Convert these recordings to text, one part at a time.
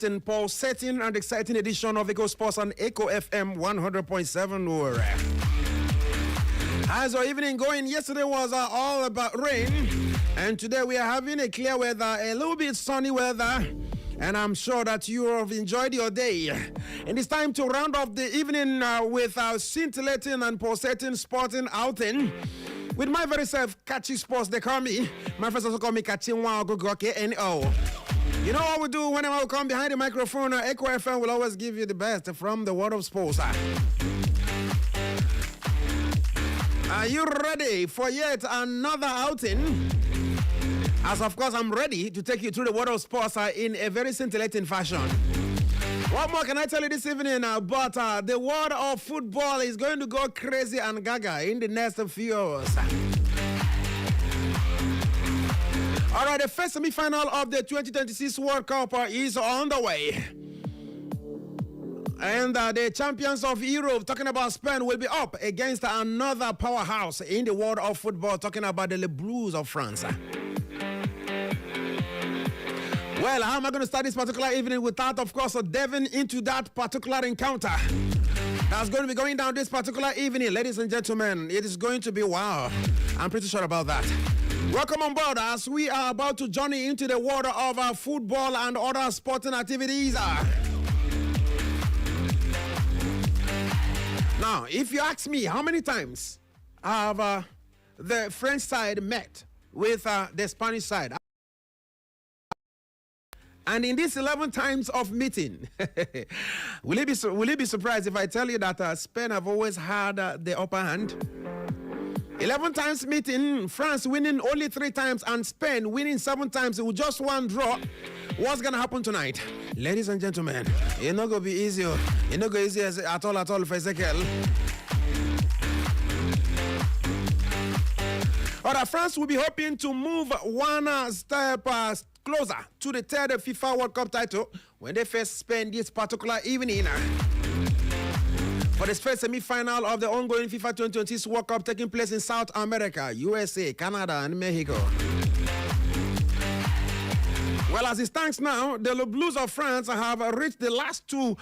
In pulsating and exciting edition of Eco Sports on Eco FM 100.7. How's our evening going? Yesterday was all about rain, and today we are having a clear weather, a little bit sunny weather, and I'm sure that you have enjoyed your day. And it's time to round off the evening with our scintillating and pulsating sporting outing. With my very self, Catchy Sports, they call me. My friends also call me Catchy Wagogo, KNO. You know what we do whenever we come behind the microphone? Echo FM will always give you the best from the world of sports. Are you ready for yet another outing? As of course, I'm ready to take you through the world of sports in a very scintillating fashion. What more can I tell you this evening? But the world of football is going to go crazy and gaga in the next few hours. All right, the first semi-final of the 2026 World Cup is on the way. And the champions of Europe, talking about Spain, will be up against another powerhouse in the world of football, talking about the Le Blues of France. Well, how am I going to start this particular evening without, of course, delving into that particular encounter that's going to be going down this particular evening? Ladies and gentlemen, it is going to be wow. I'm pretty sure about that. Welcome on board as we are about to journey into the world of football and other sporting activities. Now, if you ask me how many times have the French side met with the Spanish side, and in this 11 times of meeting, will you be surprised if I tell you that Spain have always had the upper hand? 11 times meeting, France winning only 3 times, and Spain winning 7 times with just 1 draw. What's going to happen tonight? Ladies and gentlemen, it's not going to be easy. It's not going to be easy at all for Ezekiel. All right, France will be hoping to move 1 step closer to the 3rd FIFA World Cup title when they first spend this particular evening. For the first semi-final of the ongoing FIFA 2026 World Cup taking place in South America, USA, Canada, and Mexico. Well, as it stands now, the Le Blues of France have reached the last 2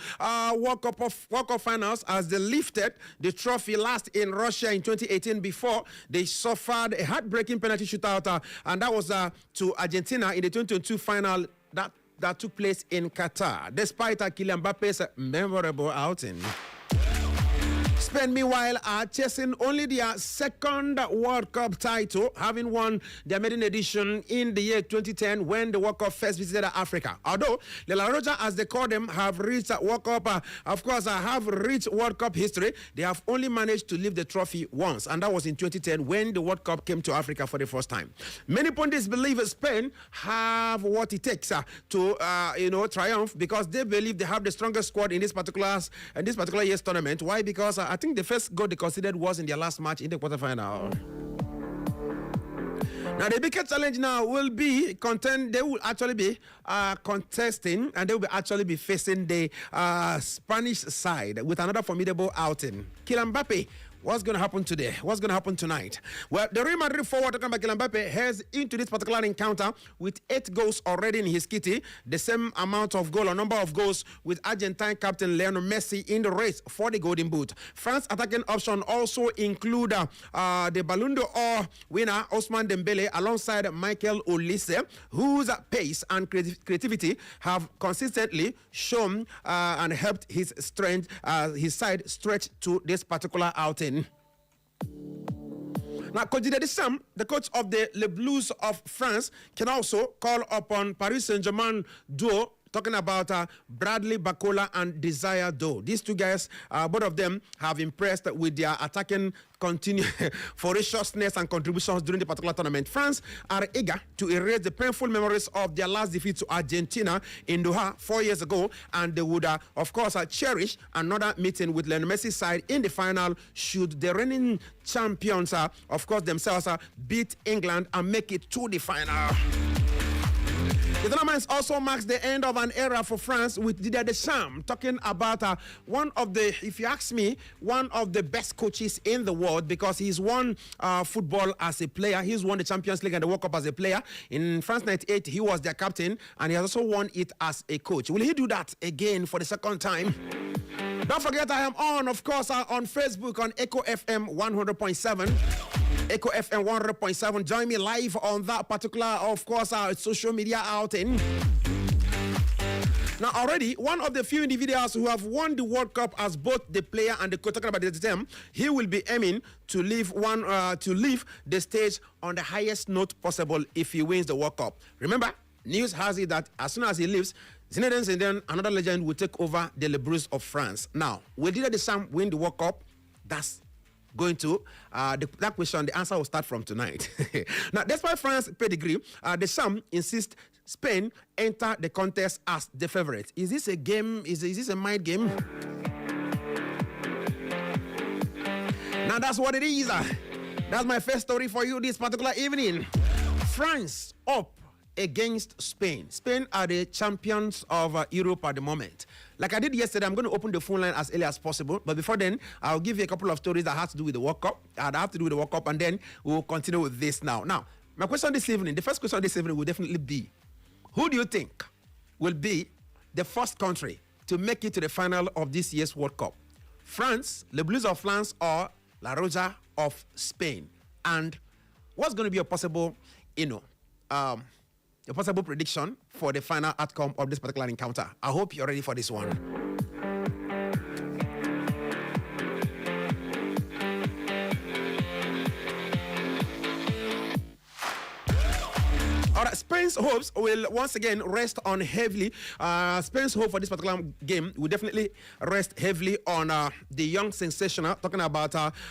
World Cup finals as they lifted the trophy last in Russia in 2018 before they suffered a heartbreaking penalty shootout, and that was to Argentina in the 2022 final that took place in Qatar, despite Kylian Mbappe's memorable outing. Spain, meanwhile, are chasing only their 2nd World Cup title, having won their maiden edition in the year 2010 when the World Cup first visited Africa. Although the La Roja, as they call them, have reached World Cup, have reached World Cup history, they have only managed to lift the trophy once, and that was in 2010 when the World Cup came to Africa for the first time. Many pundits believe Spain have what it takes to triumph, because they believe they have the strongest squad in this particular year's tournament. Why? Because I think the first goal they considered was in their last match in the quarterfinal. Now, the biggest challenge now will be they will actually be contesting, and they will actually be facing the Spanish side with another formidable outing. Kylian Mbappe. What's going to happen today? What's going to happen tonight? Well, the Real Madrid forward, talking about Kylian Mbappe, heads into this particular encounter with 8 goals already in his kitty, the same amount of goal or number of goals with Argentine captain Lionel Messi in the race for the Golden Boot. France attacking option also include the Ballon d'Or winner Ousmane Dembele alongside Michael Olise, whose pace and creativity have consistently shown and helped his side stretch to this particular outing. Now, Coach Deschamps, the coach of the Le Blues of France, can also call upon Paris Saint-Germain duo, talking about Bradley Barcola and Desire Doe. These 2 guys, both of them have impressed with their attacking ferociousness and contributions during the particular tournament. France are eager to erase the painful memories of their last defeat to Argentina in Doha 4 years ago, and they would, of course, cherish another meeting with Lionel Messi's side in the final should the reigning champions, of course, themselves beat England and make it to the final. The tournament also marks the end of an era for France with Didier Deschamps, talking about one of the, if you ask me, one of the best coaches in the world, because he's won football as a player. He's won the Champions League and the World Cup as a player. In France 98, he was their captain, and he has also won it as a coach. Will he do that again for the second time? Don't forget, I am on, of course, on Facebook on Echo FM 100.7. Echo FM 100.7. Join me live on that particular, of course, social media outing. Now, already, one of the few individuals who have won the World Cup as both the player and the coach, talking about the he will be aiming to leave the stage on the highest note possible if he wins the World Cup. Remember, news has it that as soon as he leaves, Zinedine Zidane, another legend, will take over the Le Blues of France. Now, will Didier Deschamps win the World Cup? That's going to that question. The answer will start from tonight. Now, despite France's pedigree, Deschamps insists Spain enter the contest as the favorite. Is this a game? Is this a mind game? Now, that's what it is. That's my first story for you this particular evening. France up against Spain. Spain are the champions of Europe at the moment. Like I did yesterday, I'm going to open the phone line as early as possible. But before then, I'll give you a couple of stories that have to do with the World Cup. And then we'll continue with this now. Now, my question this evening, the first question this evening will definitely be, who do you think will be the first country to make it to the final of this year's World Cup? France, Le Blues of France, or La Roja of Spain? And what's going to be a possible, a possible prediction for the final outcome of this particular encounter? I hope you're ready for this one. All right, Spain's hopes will once again rest on heavily. Spain's hope for this particular game will definitely rest heavily on the young sensational, talking about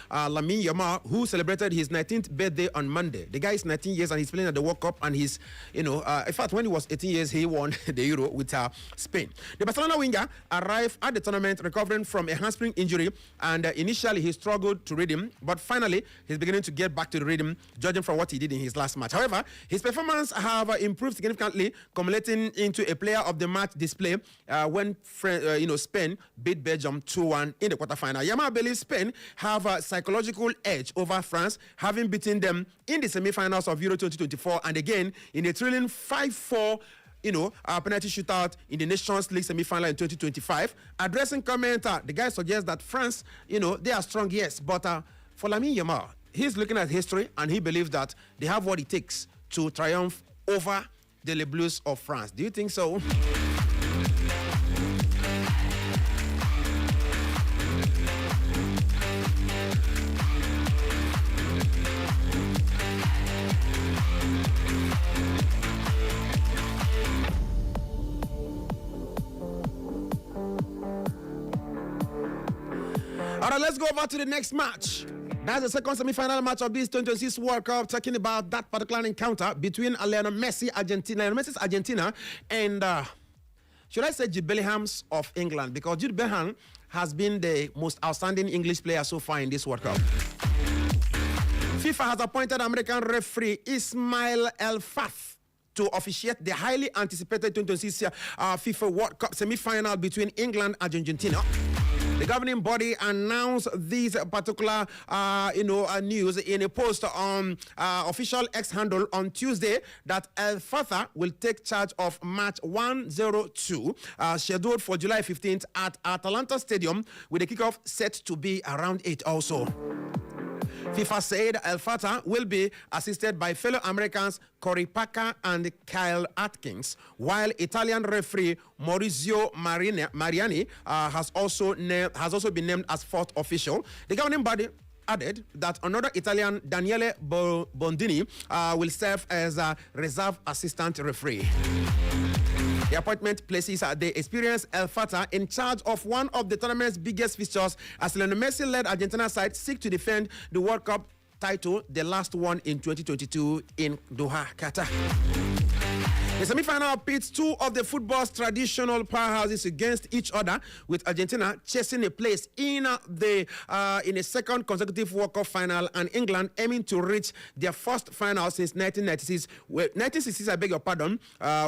Lamine Yamal, who celebrated his 19th birthday on Monday. The guy is 19 years and he's playing at the World Cup, and he's, in fact, when he was 18 years, he won the Euro with Spain. The Barcelona winger arrived at the tournament recovering from a hamstring injury, and initially he struggled to rhythm, but finally he's beginning to get back to the rhythm, judging from what he did in his last match. However, his performance have improved significantly, culminating into a player of the match display when Spain beat Belgium 2-1 in the quarterfinal. Yamal believes Spain have a psychological edge over France, having beaten them in the semifinals of Euro 2024 and again in a thrilling 5-4 penalty shootout in the Nations League semi-final in 2025. Addressing commentator, the guy suggests that France, they are strong, yes, but for Lamine Yamal, he's looking at history and he believes that they have what it takes to triumph over the Le Blues of France. Do you think so? All right, let's go over to the next match. That's the second semi-final match of this 2026 World Cup, talking about that particular encounter between Lionel Messi's Argentina, and should I say Jude Bellingham's of England, because Jude Bellingham has been the most outstanding English player so far in this World Cup. FIFA has appointed American referee Ismail Elfath to officiate the highly anticipated 2026 FIFA World Cup semi-final between England and Argentina. The governing body announced this particular, news in a post on official X handle on Tuesday that Elfath will take charge of match 102, scheduled for July 15th at Atalanta Stadium, with the kickoff set to be around 8 also. FIFA said Elfath will be assisted by fellow Americans Corey Parker and Kyle Atkins, while Italian referee Maurizio Mariani has also been named as fourth official. The governing body added that another Italian, Daniele Bondini, will serve as a reserve assistant referee. The appointment places the experienced Elfath in charge of one of the tournament's biggest fixtures as Lionel Messi-led Argentina side seek to defend the World Cup title, the last one in 2022 in Doha, Qatar. The semi-final pits two of the football's traditional powerhouses against each other, with Argentina chasing a place in a second consecutive World Cup final, and England aiming to reach their first final since 1996. 1966, I beg your pardon,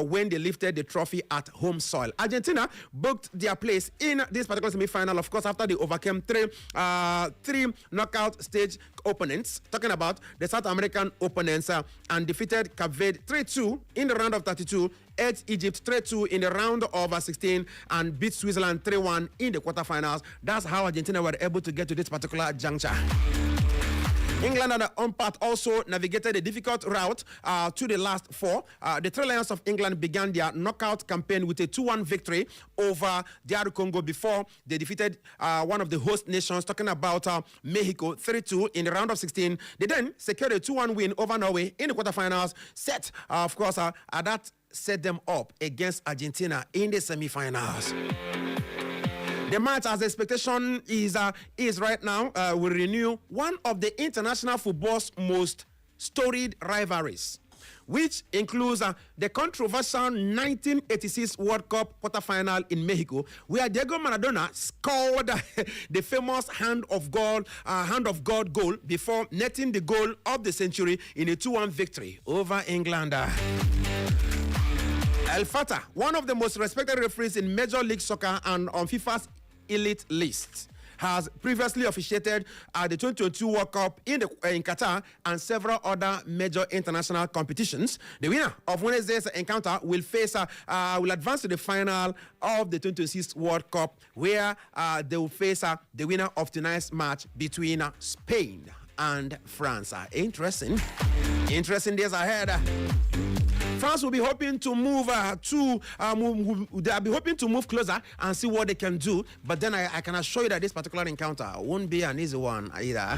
when they lifted the trophy at home soil. Argentina booked their place in this particular semi-final, of course, after they overcame three knockout stage opponents, talking about the South American opponents, and defeated Cape Verde 3-2 in the round of 32, ate Egypt 3-2 in the round of 16, and beat Switzerland 3-1 in the quarterfinals. That's how Argentina were able to get to this particular juncture. England on their own part also navigated a difficult route to the last four. The Three Lions of England began their knockout campaign with a 2-1 victory over DR Congo before they defeated one of the host nations, talking about Mexico 3-2 in the round of 16. They then secured a 2-1 win over Norway in the quarterfinals, that set them up against Argentina in the semifinals. The match, as the expectation is right now, will renew one of the international football's most storied rivalries, which includes the controversial 1986 World Cup quarterfinal in Mexico, where Diego Maradona scored the famous hand of God goal before netting the goal of the century in a 2-1 victory over England. Elfath, one of the most respected referees in Major League Soccer and on FIFA's elite list, has previously officiated at the 2022 World Cup in Qatar and several other major international competitions. The winner of Wednesday's encounter will advance to the final of the 2026 World Cup, where they will face the winner of tonight's match between Spain and France. Interesting days ahead. France will be hoping to move they'll be hoping to move closer and see what they can do. But then I can assure you that this particular encounter won't be an easy one either.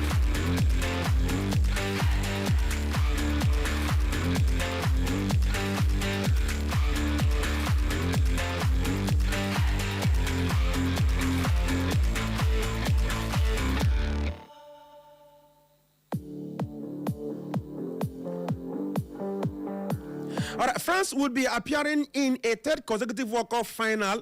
All right, France would be appearing in a third consecutive World Cup final,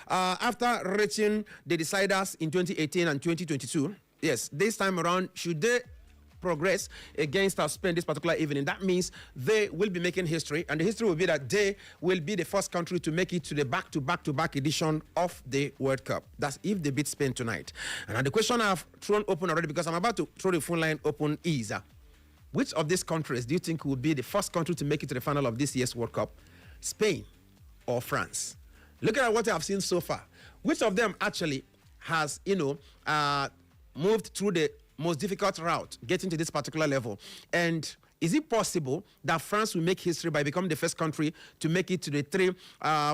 after reaching the deciders in 2018 and 2022. Yes, this time around, should they progress against Spain this particular evening, that means they will be making history, and the history will be that they will be the first country to make it to the back-to-back edition of the World Cup. That's if they beat Spain tonight. And the question I've thrown open already, because I'm about to throw the phone line open, is which of these countries do you think will be the first country to make it to the final of this year's World Cup? Spain or France? Looking at what I've seen so far, which of them actually has, moved through the most difficult route, getting to this particular level? And is it possible that France will make history by becoming the first country to make it to the three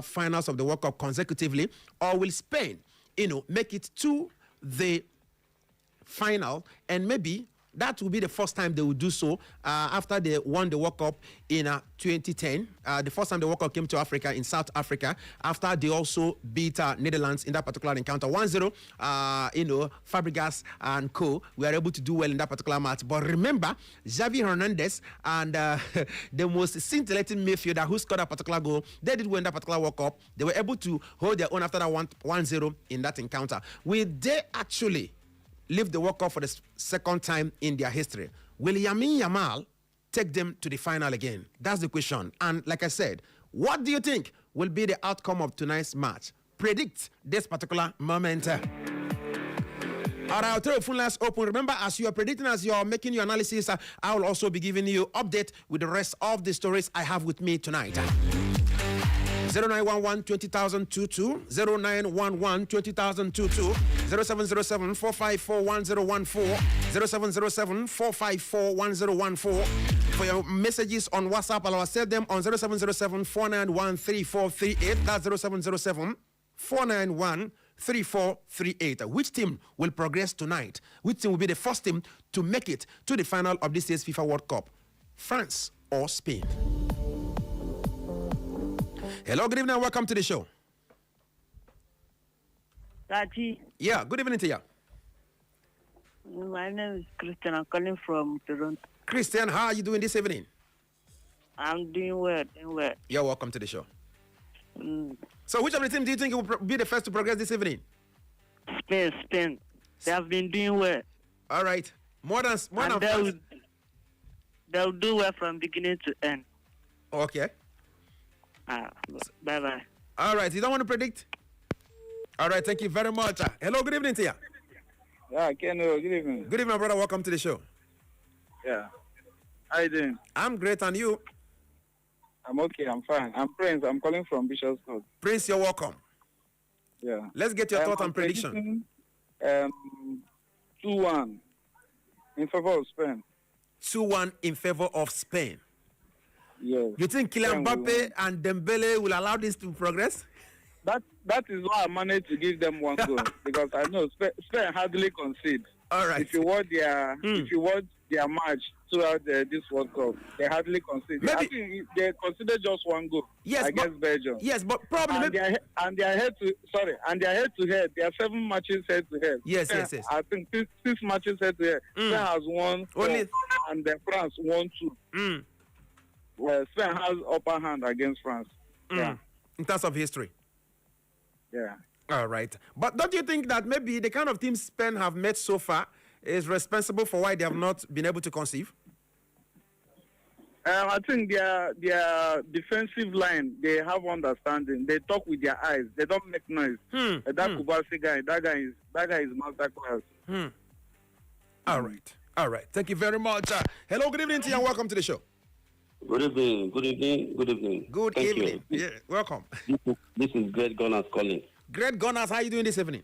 finals of the World Cup consecutively? Or will Spain, make it to the final, and maybe that will be the first time they will do so after they won the World Cup in 2010. The first time the World Cup came to Africa, in South Africa, after they also beat Netherlands in that particular encounter 1-0. Fabregas and co were able to do well in that particular match. But remember, Xavi Hernandez and the most scintillating midfielder who scored that particular goal, they did well in that particular World Cup. They were able to hold their own after that 1-0 in that encounter. Will they actually live the World Cup for the second time in their history? Will Lamine Yamal take them to the final again? That's the question. And like I said, what do you think will be the outcome of tonight's match? Predict this particular moment. All right, I'll throw a full lines open. Remember, as you are predicting, as you are making your analysis, I will also be giving you update with the rest of the stories I have with me tonight. 0911 20022, 0911 20022, 0707 454 1014, 0707 454 1014. For your messages on WhatsApp, I'll accept them on 0707 491 3438. That's 0707 491 3438. Which team will progress tonight? Which team will be the first team to make it to the final of this year's FIFA World Cup? France or Spain? Hello, good evening, and welcome to the show. Raji. Yeah, good evening to you. My name is Christian. I'm calling from Toronto. Christian, how are you doing this evening? I'm doing well, doing well. You're welcome to the show. Mm. So which of the team do you think will be the first to progress this evening? Spain. They have been doing well. All right. More than they'll do well from beginning to end. Okay. Bye-bye. All right. You don't want to predict? All right. Thank you very much. Hello. Good evening to you. Yeah, Ken, good evening. Good evening, brother. Welcome to the show. Yeah. How you doing? I'm great. And you? I'm okay. I'm fine. I'm Prince. I'm calling from Bishop's Court. Prince, you're welcome. Yeah. Let's get your thought and prediction. 2-1 in favor of Spain. 2-1 in favor of Spain. Yes. You think Kylian Mbappe and Dembele will allow this to progress? That is why I managed to give them one goal because I know Spain hardly concede. All right. If you watch their match throughout this World Cup, they hardly concede. I think they considered just one goal against Belgium. Yes, but probably and they are head to head. There are 7 matches head to head. Yes. I think 6 matches head to head. Spain has won 4, and France won 2. Well, Spain has upper hand against France. Yeah. In terms of history. Yeah. All right. But don't you think that maybe the kind of team Spain have met so far is responsible for why they have not been able to conceive? I think their defensive line, they have understanding. They talk with their eyes. They don't make noise. That Kubasi guy, that guy is master class. All right. Thank you very much. Hello, good evening to you and welcome to the show. Good evening. Good evening. Yeah, welcome. This is Great Gunners calling. Great Gunners, how are you doing this evening?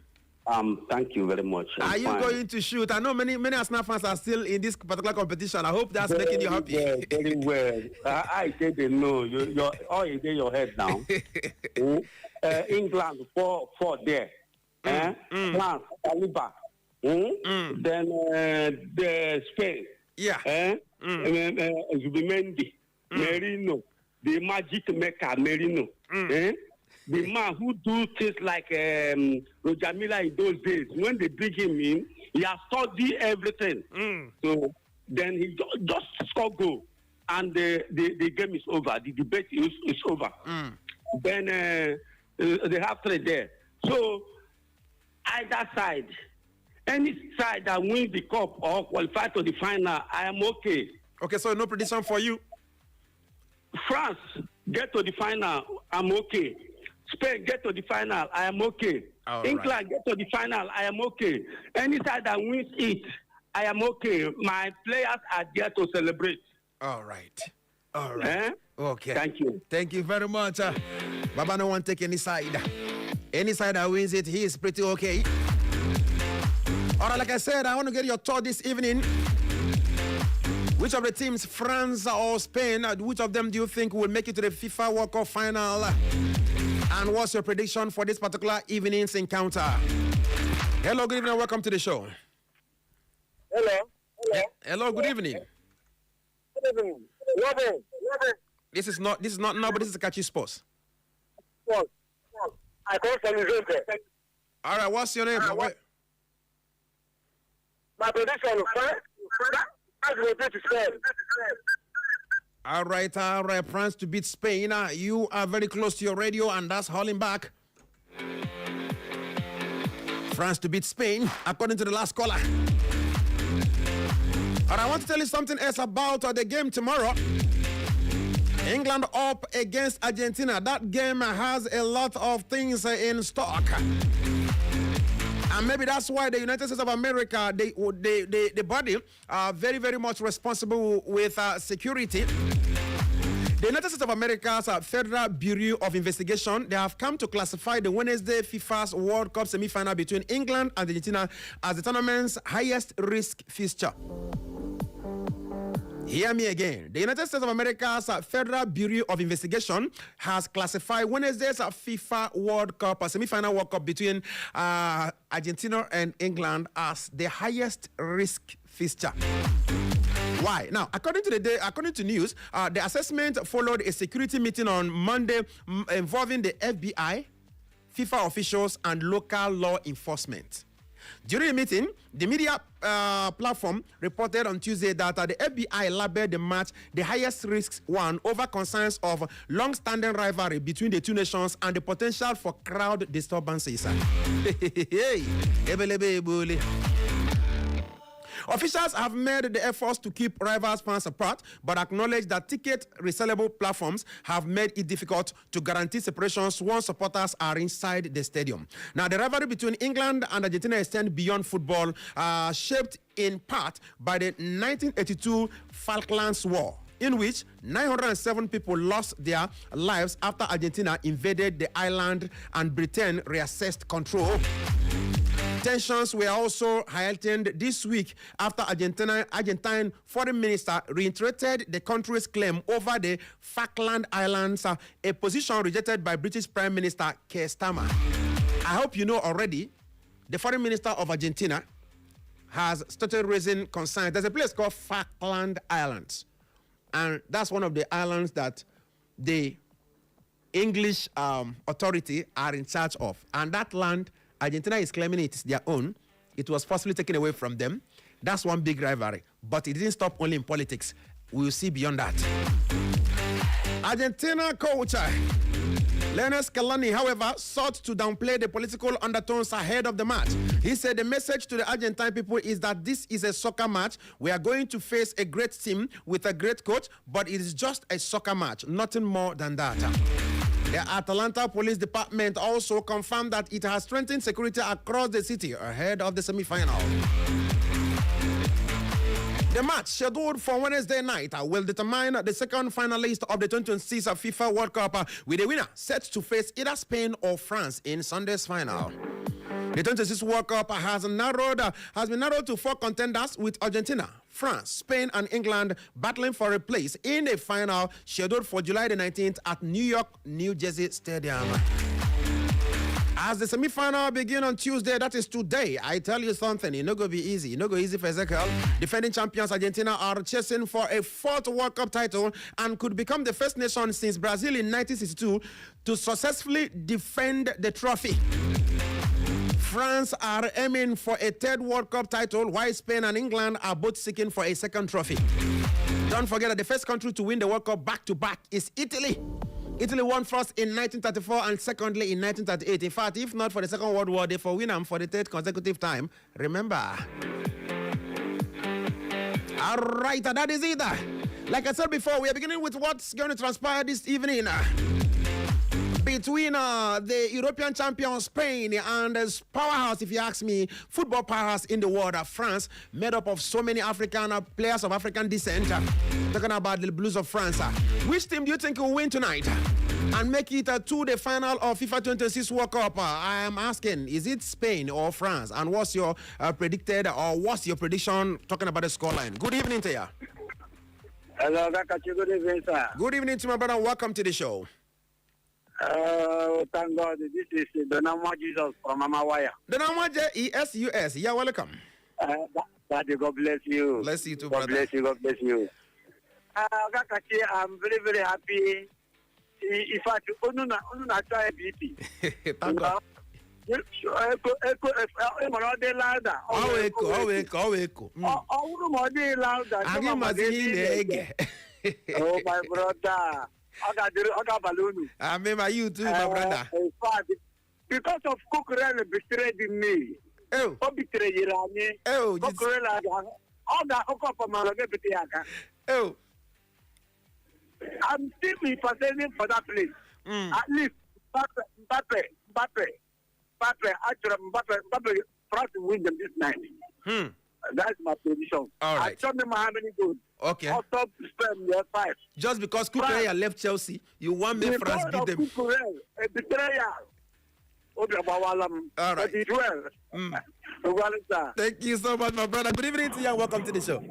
Thank you very much. Are you going to shoot? I know many Arsenal fans are still in this particular competition. I hope that's making you happy. Very well. I say they know. You're all in your head now. England, 4 there. France, Saliba. Then the Spain. Yeah. Zubimendi, Merino, the magic maker Merino. The man who do things like Roger Miller in those days, when they bring him in, he has studied everything. So then he just score goal, and the game is over. The debate is over. Then they have 3 there. So either side, any side that wins the cup or qualify to the final, I am okay. Okay, so no prediction for you? France get to the final, I'm okay. Spain get to the final, I am okay. England get to the final, I am okay. Any side that wins it, I am okay. My players are there to celebrate. All right. Okay. Thank you very much. Baba no one take any side. Any side that wins it, he is pretty okay. All right, like I said, I want to get your thought this evening. Which of the teams, France or Spain, which of them do you think will make it to the FIFA World Cup final? And what's your prediction for this particular evening's encounter? Hello, good evening, welcome to the show. Hello, good evening. Good evening. Robert. This is not but this is Catchy Sports. I come from Verde. All right, what's your name? My prediction is All right, France to beat Spain. You are very close to your radio, and that's hauling back. France to beat Spain, according to the last caller. And I want to tell you something else about the game tomorrow. England up against Argentina. That game has a lot of things in stock. And maybe that's why the United States of America, the body, are very, very much responsible with security. The United States of America's Federal Bureau of Investigation, they have come to classify the Wednesday FIFA's World Cup semi-final between England and Argentina as the tournament's highest risk fixture. Hear me again. The United States of America's Federal Bureau of Investigation has classified Wednesday's FIFA World Cup, semi-final World Cup between Argentina and England as the highest risk fixture. Why? Now, according to news, the assessment followed a security meeting on Monday involving the FBI, FIFA officials, and local law enforcement. During the meeting, the media platform reported on Tuesday that the FBI labeled the match the highest risk one over concerns of long-standing rivalry between the two nations and the potential for crowd disturbances. Officials have made the efforts to keep rivals fans apart, but acknowledge that ticket resellable platforms have made it difficult to guarantee separations once supporters are inside the stadium. Now, the rivalry between England and Argentina extends beyond football, shaped in part by the 1982 Falklands War, in which 907 people lost their lives after Argentina invaded the island and Britain reassessed control. Tensions were also heightened this week after Argentine foreign minister reiterated the country's claim over the Falkland Islands, a position rejected by British Prime Minister Keir Starmer. I hope you know already, the foreign minister of Argentina has started raising concerns. There's a place called Falkland Islands, and that's one of the islands that the English authority are in charge of. And that land, Argentina is claiming it is their own. It was forcibly taken away from them. That's one big rivalry. But it didn't stop only in politics. We will see beyond that. Argentina coach Lionel Scaloni, however, sought to downplay the political undertones ahead of the match. He said the message to the Argentine people is that this is a soccer match. We are going to face a great team with a great coach, but it is just a soccer match, nothing more than that. The Atlanta Police Department also confirmed that it has strengthened security across the city ahead of the semifinal. The match, scheduled for Wednesday night, will determine the second finalist of the 2026 FIFA World Cup, with a winner set to face either Spain or France in Sunday's final. The 2026 World Cup has been narrowed to 4 contenders, with Argentina, France, Spain, and England battling for a place in the final scheduled for July the 19th at New York, New Jersey Stadium. As the semi-final begin on Tuesday, that is today, I tell you something, it's not going to be easy. It's not going to be easy for Senegal. Defending champions Argentina are chasing for a 4th World Cup title and could become the first nation since Brazil in 1962 to successfully defend the trophy. France are aiming for a 3rd World Cup title, while Spain and England are both seeking for a 2nd trophy. Don't forget that the first country to win the World Cup back-to-back is Italy. Italy won first in 1934 and secondly in 1938. In fact, if not for the Second World War, they for win them for the 3rd consecutive time. Remember. All right, that is it. Like I said before, we are beginning with what's going to transpire this evening between the European champion Spain and the powerhouse, if you ask me, football powerhouse in the world, France, made up of so many African players of African descent. Talking about the Blues of France. Which team do you think will win tonight and make it to the final of FIFA 26 World Cup? I am asking, is it Spain or France? And what's your prediction talking about the scoreline? Good evening to you. Hello, good evening, sir. Good evening to my brother. Welcome to the show. Thank God. This is Donamo Jesus from Amawaya. Donamo Jesus. Yeah, welcome. Daddy, God bless you. Bless you too, God brother. bless you. God bless you. I'm very, very happy. In fact, I try BP. Thank God. Oh, my brother. I got balloon. I remember you too, my brother. In fact, because of Kukurel betrayed me. Oh, Betrayed me. oh, Kukurel, all that hook up for my oh. I'm still representing for that place. At least Mbappe, Mbappe, France will win them this night. That's my position. All right. I told them how many goals. Okay. Also, spend your 5. Just because Kukureya left Chelsea, you want me France beat them. A betrayal. All right. Thank you so much, my brother. Good evening to you and welcome to the show.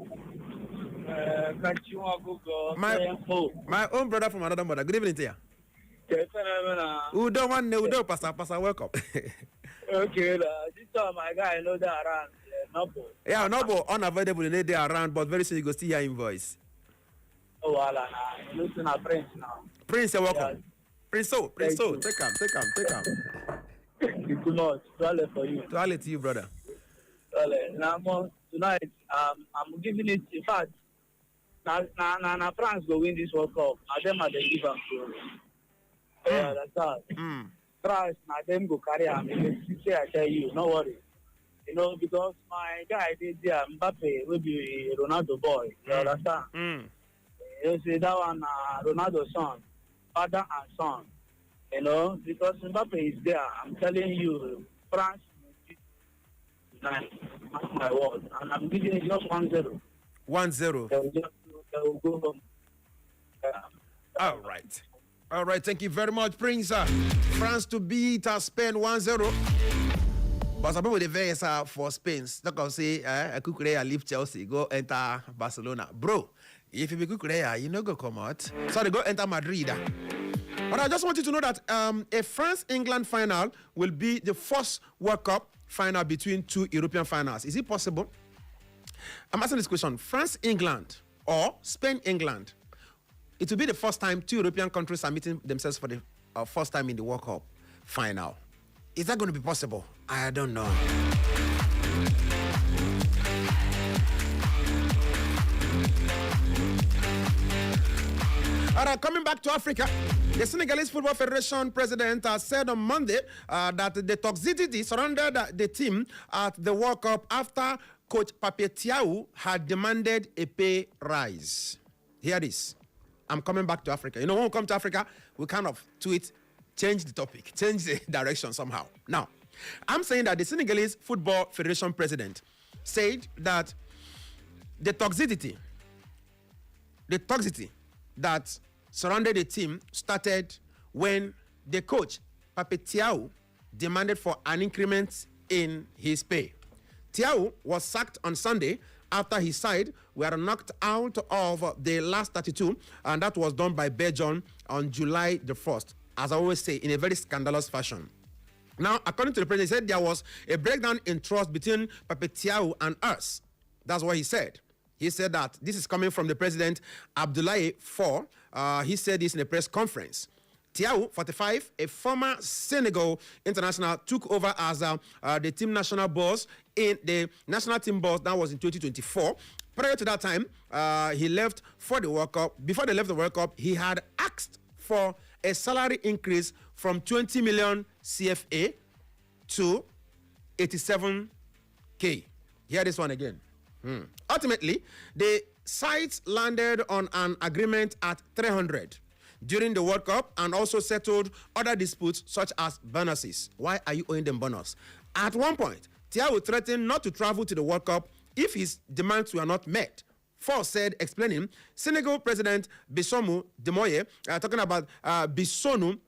My own brother from another mother. Good evening to you. Udo, Pastor, welcome. Okay, this time my guy know that around Nobo. Yeah, Nobo unavailable in the day around, but very soon you go see your invoice. Oh, voilà. Listen to Prince now. Prince, you're welcome. Yeah. Prince, take him. Good night. Toilet for you. Toilet to you, brother. Well, tonight, I'm giving it. In fact, na France go win this World Cup. Na them are the give am to. Yeah, that's all. France, na them go carry am. Say I tell you, no worry. You know, because my guy did there, Mbappe will be Ronaldo boy. You understand? You see that one, Ronaldo's son, father and son. You know, because Mbappe is there. I'm telling you, France tonight. That's my word. And I'm giving it just 1-0. 1-0. They will go home. All right. All right. Thank you very much, Prince. France to beat Spain 1-0. But some people they vex for Spain. Like I say, I could leave Chelsea, go enter Barcelona. Bro, if you be Kukurea, you know go come out. So they go enter Madrid. But I just want you to know that a France-England final will be the first World Cup final between two European finals. Is it possible? I'm asking this question. France-England or Spain-England, it will be the first time two European countries are meeting themselves for the first time in the World Cup final. Is that going to be possible? I don't know. All right, coming back to Africa, the Senegalese Football Federation president said on Monday that the toxicity surrounded the team at the World Cup after Coach Pape Thiaw had demanded a pay rise. Here it is. I'm coming back to Africa. You know, when we come to Africa, we kind of change the topic, change the direction somehow. Now, I'm saying that the Senegalese Football Federation president said that the toxicity that surrounded the team started when the coach, Pape Thiaw, demanded for an increment in his pay. Thiaw was sacked on Sunday after his side were knocked out of the last 32, and that was done by Belgium on July the 1st, as I always say, in a very scandalous fashion. Now, according to the president, he said there was a breakdown in trust between Pape Thiaw and us. That's what he said. He said that this is coming from the president, Abdoulaye Faure. He said this in a press conference. Thiaw, 45, a former Senegal international, took over as the team national boss in the national team boss. That was in 2024. Prior to that time, he left for the World Cup. Before they left the World Cup, he had asked for a salary increase from 20 million CFA to 87K. Hear this one again. Ultimately, the sides landed on an agreement at 300 during the World Cup and also settled other disputes such as bonuses. Why are you owing them bonus? At one point, Thiaw threatened not to travel to the World Cup if his demands were not met. Faure said, explaining, Senegal President Bissounou Diomaye, talking about Bissounou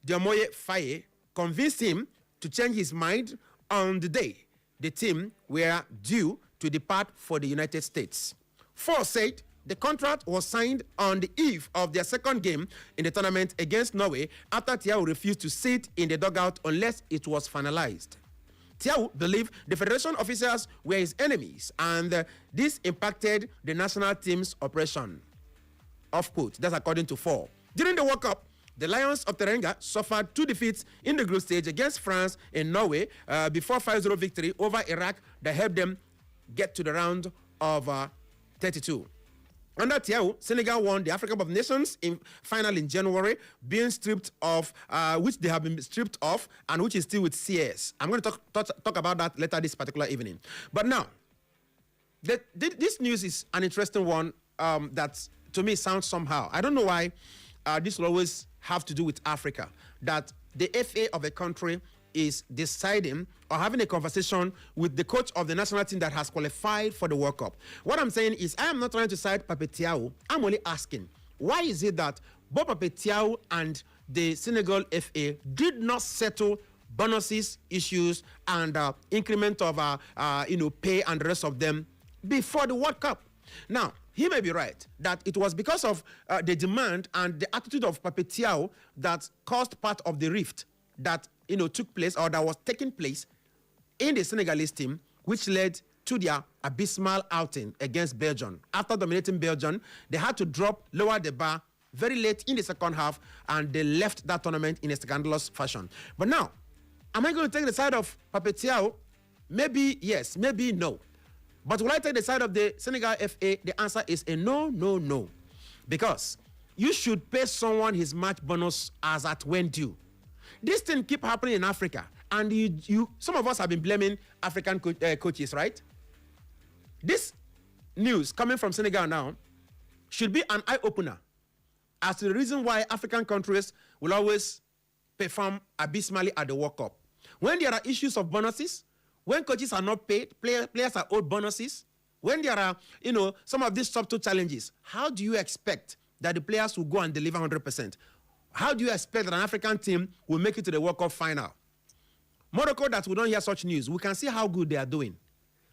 Diomaye Faye, convinced him to change his mind on the day the team were due to depart for the United States. Faure said the contract was signed on the eve of their second game in the tournament against Norway after Thiaw refused to sit in the dugout unless it was finalized. Thiaw believed the federation officers were his enemies and this impacted the national team's operation. Off quote. That's according to Faure. During the World Cup, the Lions of Teranga suffered 2 defeats in the group stage against France and Norway before 5-0 victory over Iraq that helped them get to the round of 32. Under Thiaw, Senegal won the African Cup of Nations final in January, being stripped of, which they have been stripped of, and which is still with CS. I'm going to talk about that later this particular evening. But now, this news is an interesting one that, to me, sounds somehow. I don't know why this will always have to do with Africa, that the FA of a country is deciding or having a conversation with the coach of the national team that has qualified for the World Cup. What I'm saying is I am not trying to side Pape Thiaw. I'm only asking, why is it that both Pape Thiaw and the Senegal FA did not settle bonuses issues and increment of pay and the rest of them before the World Cup? Now, he may be right that it was because of the demand and the attitude of Pape Thiaw that caused part of the rift that took place or that was taking place in the Senegalese team, which led to their abysmal outing against Belgium. After dominating Belgium, they had to lower the bar very late in the second half, and they left that tournament in a scandalous fashion. But now, am I going to take the side of Pape Thiaw Maybe yes, maybe no. But will I take the side of the Senegal FA? The answer is a no, no, no. Because you should pay someone his match bonus as at when due. This thing keep happening in Africa. And some of us have been blaming African coaches, right? This news coming from Senegal now should be an eye-opener as to the reason why African countries will always perform abysmally at the World Cup. When there are issues of bonuses, when coaches are not paid, players are owed bonuses, when there are, some of these subtle challenges, how do you expect that the players will go and deliver 100%? How do you expect that an African team will make it to the World Cup final? Morocco, that we don't hear such news, we can see how good they are doing.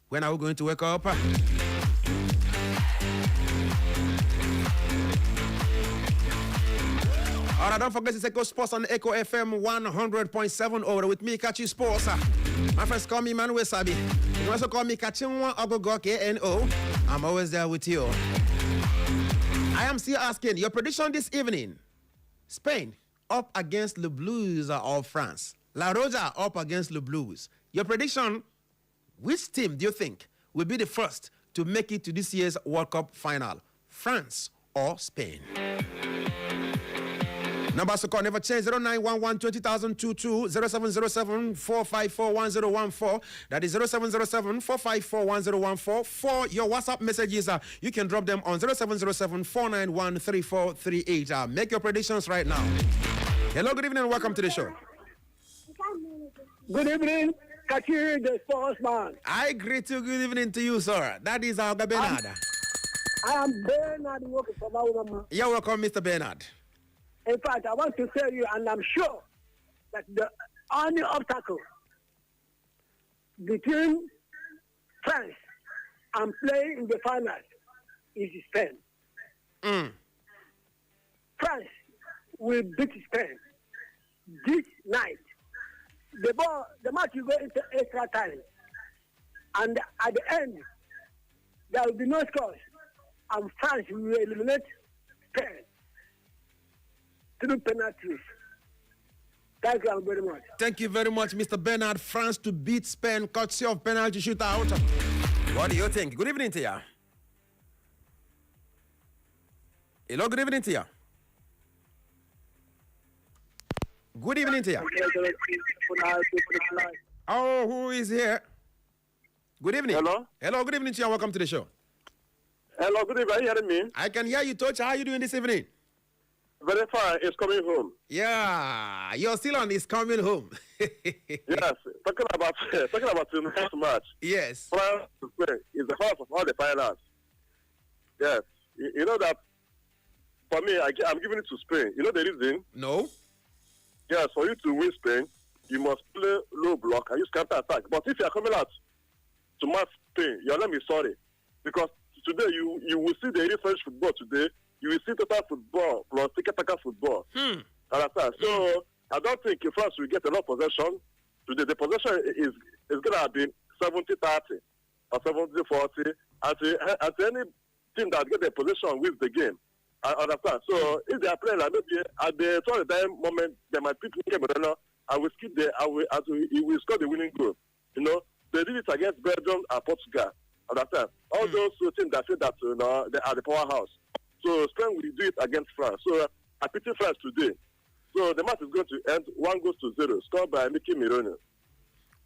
When are we going to wake up? All right, don't forget to Echo Sports on Echo FM 100.7 over with me, Kachi Sports. My friends call me Manuel Sabi. You can also call me Kachinwa Ogogo KNO. I'm always there with you. I am still asking your prediction this evening. Spain up against Le Blues of France. La Roja up against Le Blues. Your prediction, which team do you think will be the first to make it to this year's World Cup final? France or Spain? Numbers to call never change. 0911-2022, 0707-454-1014. That is 0707-454-1014. For your WhatsApp messages, you can drop them on 0707-491-3438. Make your predictions right now. Hello, good evening, and welcome to the show. Good evening, Kachi, the sportsman. I greet you. Good evening to you, sir. That is our Bernard. I am Bernard working for Mama. You're welcome, Mr. Bernard. In fact, I want to tell you, and I'm sure that the only obstacle between France and playing in the finals is Spain. France will beat Spain this night. The match will go into extra time, and at the end, there will be no scores, and France will eliminate Spain through penalties. Thank you very much. Thank you very much, Mr. Bernard. France to beat Spain, courtesy of penalty shootout. What do you think? Good evening to you. Hello, good evening to you. Good evening to you. Oh, who is here? Good evening. Hello. Hello, good evening to you. Welcome to the show. Hello, good evening. Are you hearing me? I can hear you, Touch. How are you doing this evening? Very fine. It's coming home. Yeah, you're still on It's Coming Home. Yes. Talking about the next match. Yes. France is the first of all the finals. Yes. You know that for me, I'm giving it to Spain. You know the reason? No. Yes, for you to win Spain, you must play low block and use counter attack. But if you are coming out to match Spain, your name is sorry. Because today you will see the real French football today. You will see total football plus tiki-taka football. Understand? So I don't think France will get a lot of possession. Today the possession is going to be 70-30 or 70-40. At any team that get the possession wins the game. I understand. So if they are playing like maybe at the time moment they might pick Moreno, I will skip there. He will score the winning goal. You know, they did it against Belgium and Portugal. Understand? All those teams that say that they are the powerhouse. So Spain will do it against France. So I pity France today. So the match is going to end 1-0, scored by Mickey Moreno.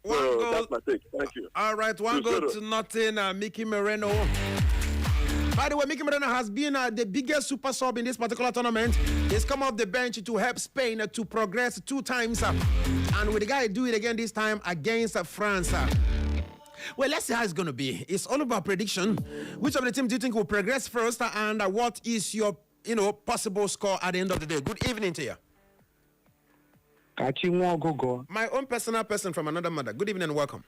So that's my take. Thank you. All right, 1-0. Mickey Moreno. By the way, Mickey Moreno has been the biggest super sub in this particular tournament. He's come off the bench to help Spain to progress 2 times. And with the guy do it again this time against France. Well, let's see how it's going to be. It's all about prediction. Which of the teams do you think will progress first? And what is your, possible score at the end of the day? Good evening to you. My own personal person from another mother. Good evening and welcome.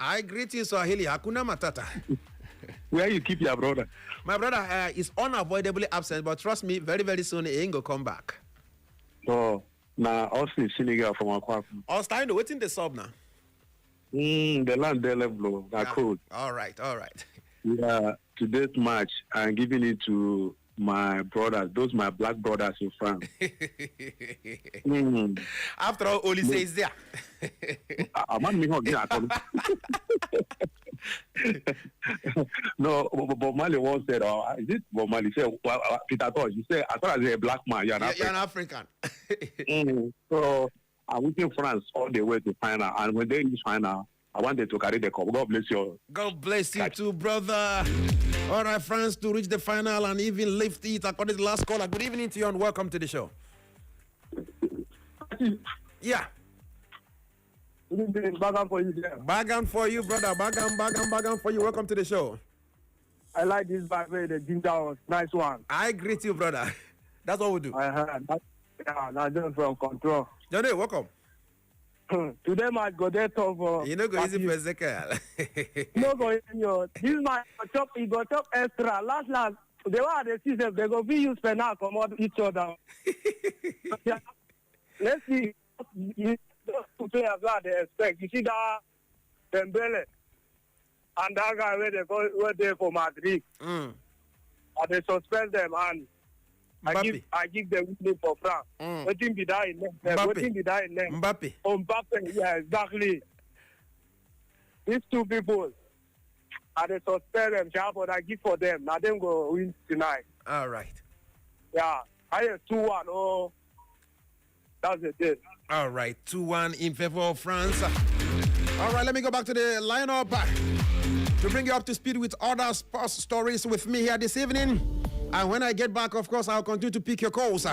I greet you, Swahili. Hakuna Matata. Where you keep your brother? My brother is unavoidably absent, but trust me, very, very soon he ain't going to come back. Oh, now also in Senegal from Aqua. I was trying to wait in the sub now. The land they left blow. Cold. All right. Yeah, today's match, I'm giving it to my brothers, those my black brothers in France. After all, Oli says there. No, Bob Marley once said, is it Bob Marley? Said, Peter Tosh, he said, as far as you're a black man, you're an African. So I went to France all the way to final, and when they reached final, I wanted to carry the cup. God bless you. God bless you too, brother. All right, France to reach the final and even lift it according to the last caller. Good evening to you and welcome to the show. Yeah. Bagan for you there. Bagan for you, brother. Bagan for you. Welcome to the show. I like this bag, the ginger was nice one. I greet you, brother. That's what we do. I heard that. Yeah, now just from control. Johnny, welcome. Today might go there tough. You know, go easy for Ezekiel. No go in your. This man he got up extra. Last, they were the season. They go be use penal come out each other. Yeah. Let's see. Those two players what they expect. You see that Dembele and that guy where they for Madrid. And they suspend them and I give them winning for France. Waiting be that in them. Waiting be that in them. Mbappe. Mbappe, yeah, exactly. These two people, and they suspend them, but I give for them. Now them go win tonight. All right. Yeah, I have 2-1. Oh, that's it. All right, 2-1 in favor of France. All right, let me go back to the lineup to bring you up to speed with other sports stories with me here this evening. And when I get back, of course, I'll continue to pick your calls.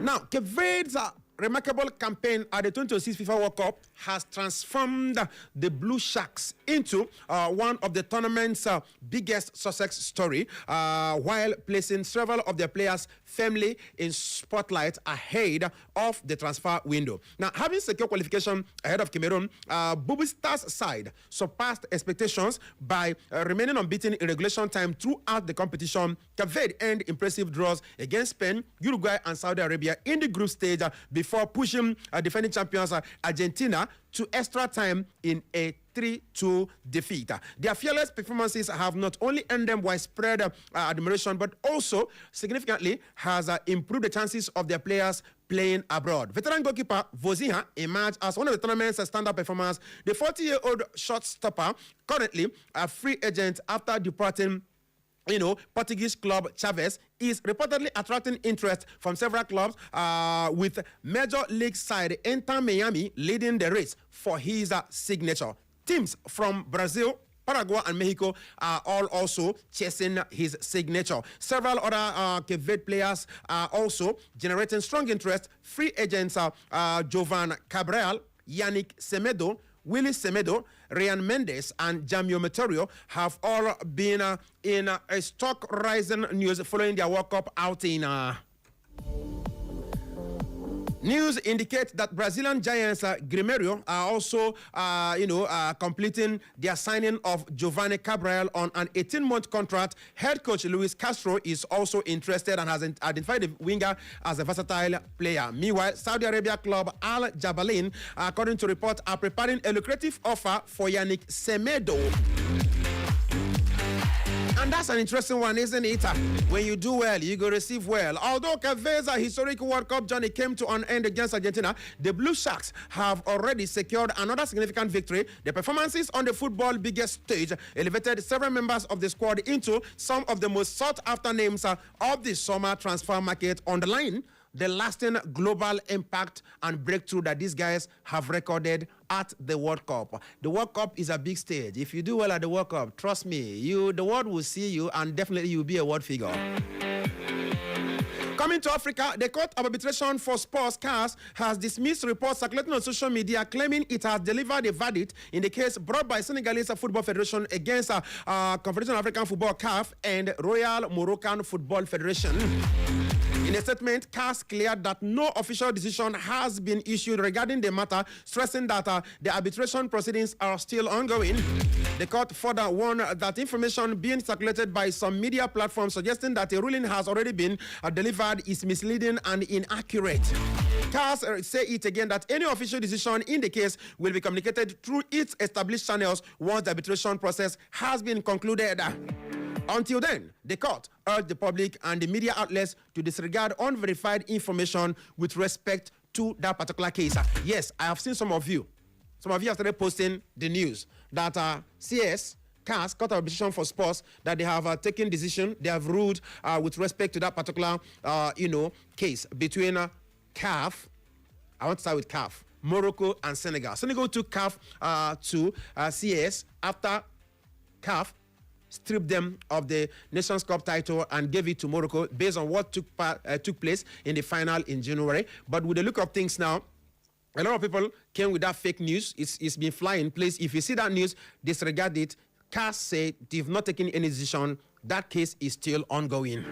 Now, Cape Verde's remarkable campaign at the 2026 FIFA World Cup has transformed the Blue Sharks into one of the tournament's biggest success story, while placing several of their players firmly in spotlight ahead of the transfer window. Now, having secured qualification ahead of Cameroon, Bubu Stars' side surpassed expectations by remaining unbeaten in regulation time throughout the competition. Cape Verde earned impressive draws against Spain, Uruguay, and Saudi Arabia in the group stage before pushing defending champions Argentina to extra time in a 3-2 defeat. Their fearless performances have not only earned them widespread admiration, but also significantly has improved the chances of their players playing abroad. Veteran goalkeeper Vozinha emerged as one of the tournament's standout performers. The 40-year-old shot stopper, currently a free agent after departing Portuguese club Chaves, is reportedly attracting interest from several clubs, with Major League side Inter Miami leading the race for his signature. Teams from Brazil, Paraguay, and Mexico are all also chasing his signature. Several other Cape Verde players are also generating strong interest. Free agents Jovan Cabral, Yannick Semedo, Willy Semedo, Ryan Mendes, and Jamio Meterio have all been in a stock-rising news following their World Cup outing. News indicates that Brazilian giants Grêmio are also, completing their signing of Giovanni Cabral on an 18-month contract. Head coach Luis Castro is also interested and has identified the winger as a versatile player. Meanwhile, Saudi Arabia club Al Jabalin, according to report, are preparing a lucrative offer for Yannick Semedo. And that's an interesting one, isn't it? When you do well, you go receive well. Although Cape Verde's historic World Cup journey came to an end against Argentina, the Blue Sharks have already secured another significant victory. The performances on the football biggest stage elevated several members of the squad into some of the most sought-after names of the summer transfer market, underlying the lasting global impact and breakthrough that these guys have recorded at the World Cup. The World Cup is a big stage. If you do well at the World Cup, trust me, the world will see you and definitely you'll be a world figure. Coming to Africa, the Court of Arbitration for Sports CAS has dismissed reports circulating on social media claiming it has delivered a verdict in the case brought by Senegalese Football Federation against Confederation of African Football CAF and Royal Moroccan Football Federation. In a statement, CAS cleared that no official decision has been issued regarding the matter, stressing that the arbitration proceedings are still ongoing. The court further warned that information being circulated by some media platforms suggesting that a ruling has already been delivered is misleading and inaccurate. CAS say it again that any official decision in the case will be communicated through its established channels once the arbitration process has been concluded. Until then, the court urged the public and the media outlets to disregard unverified information with respect to that particular case. Yes, I have seen some of you have started posting the news that CS, CAS, Court of Arbitration for Sports, that they have taken decision, they have ruled with respect to that particular, case between CAF, I want to start with CAF, Morocco and Senegal. Senegal took CAF to CS after CAF stripped them of the Nations Cup title and gave it to Morocco based on what took place in the final in January. But with the look of things now, a lot of people came with that fake news. It's been flying. Please, if you see that news, disregard it. CAS said they've not taken any decision. That case is still ongoing.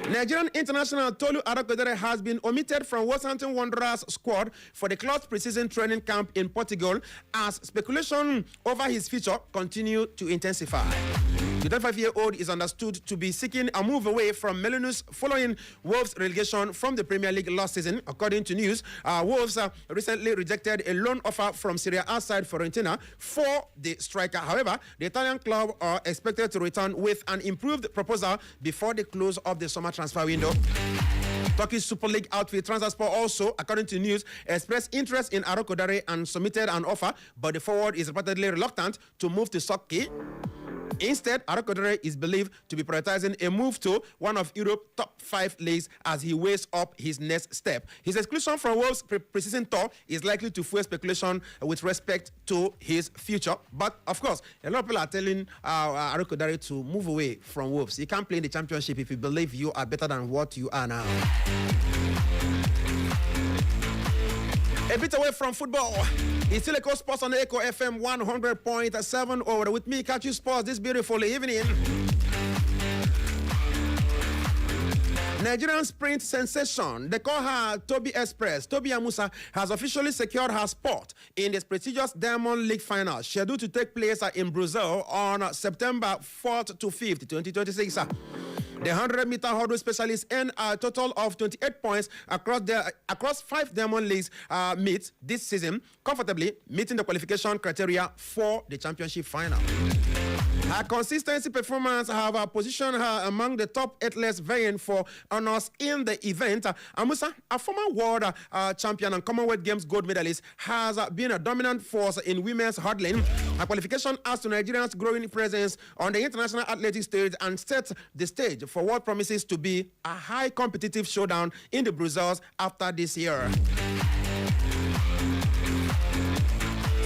Nigerian international Tolu Arokodare has been omitted from Wolverhampton Wanderers squad for the club's preseason training camp in Portugal as speculation over his future continue to intensify. The 25-year-old is understood to be seeking a move away from Melanus following Wolves' relegation from the Premier League last season. According to news, Wolves recently rejected a loan offer from Serie A side Fiorentina for the striker. However, the Italian club are expected to return with an improved proposal before the close of the summer transfer window. Turkish Super League outfit Transfersport also, according to news, expressed interest in Arokodare and submitted an offer, but the forward is reportedly reluctant to move to Turkey. Instead, Arokodare is believed to be prioritizing a move to one of Europe's top 5 leagues as he weighs up his next step. His exclusion from Wolves' preseason tour is likely to fuel speculation with respect to his future. But, of course, a lot of people are telling Arokodare to move away from Wolves. You can't play in the championship if you believe you are better than what you are now. A bit away from football. It's still Echo Sports on the Echo FM 100.7 over with me, Catch You Sports, this beautiful evening. Nigerian sprint sensation, they call her Tobi Express. Tobi Amusan has officially secured her spot in the prestigious Diamond League final, scheduled to take place in Brazil on September 4th to 5th, 2026. The 100-meter hurdle specialist earned a total of 28 points across 5 Diamond Leagues meets this season, comfortably meeting the qualification criteria for the championship final. Her consistency performance have positioned her among the top athletes vying for honors in the event. Amusan, a former world champion and Commonwealth Games gold medalist, has been a dominant force in women's hurdling. Her qualification adds to Nigeria's growing presence on the international athletic stage and sets the stage for what promises to be a high competitive showdown in the Brazils after this year.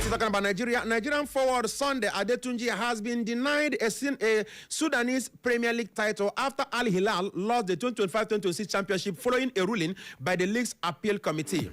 Talking about Nigeria, Nigerian forward Sunday Adetunji has been denied a Sudanese Premier League title after Al Hilal lost the 2025-2026 championship following a ruling by the league's appeal committee.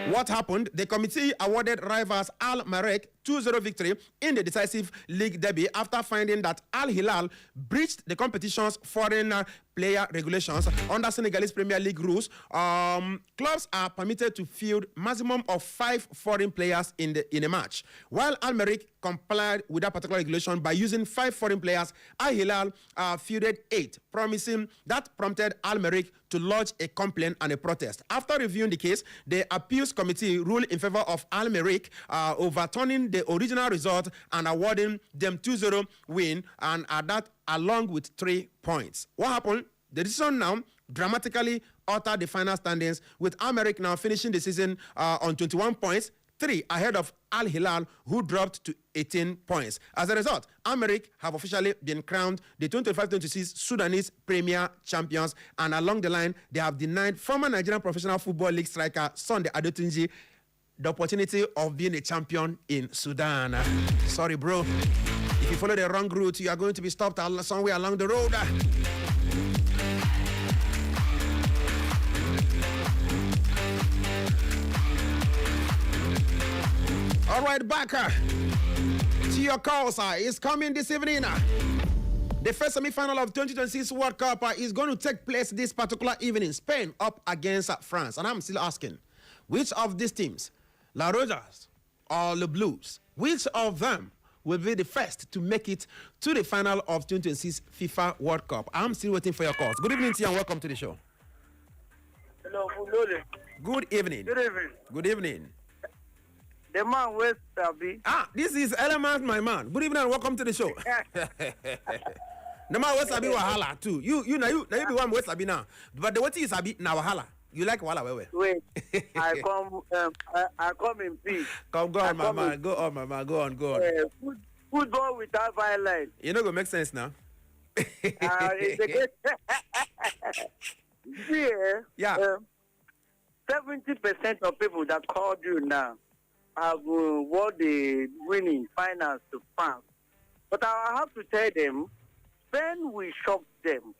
What happened? The committee awarded rivals Al Marek 2-0 victory in the decisive league derby after finding that Al Hilal breached the competition's foreign player regulations. Under Senegalese Premier League rules, clubs are permitted to field maximum of 5 foreign players in a match. While Al Merrikh complied with that particular regulation by using 5 foreign players, Al Hilal fielded 8, prompted Al Merrikh to lodge a complaint and a protest. After reviewing the case, the appeals committee ruled in favor of Al Merrikh, overturning the original result and awarding them 2-0 win, and that along with 3 points. What happened? The decision now dramatically altered the final standings, with Al Merrikh now finishing the season on 21 points, 3 ahead of Al Hilal, who dropped to 18 points. As a result, Al Merrikh have officially been crowned the 2025-26 Sudanese Premier Champions, and along the line, they have denied former Nigerian Professional Football League striker Sunday Adetunji the opportunity of being a champion in Sudan. Sorry, bro. If you follow the wrong route, you are going to be stopped somewhere along the road. All right, back to your calls. It's coming this evening. The first semi-final of 2026 World Cup is going to take place this particular evening. Spain up against France. And I'm still asking, which of these teams, La Rojas or Le Blues, which of them will be the first to make it to the final of 2026 FIFA World Cup? I'm still waiting for your calls. Good evening to you and welcome to the show. Hello, good evening. Good evening. Good evening. Good evening. The man with Sabi. This is Element, my man. Good evening and welcome to the show. The man with Sabi Wahala too. You be one with Sabi now. But the what is Sabi now Wahala? You like Wahala, Wait, I come in peace. Go on, my man. Go on. Football without violence. You know, go make sense now. Yeah. 70% of people that called you now have won the winning finals to France. But I have to tell them, Spain will shock them.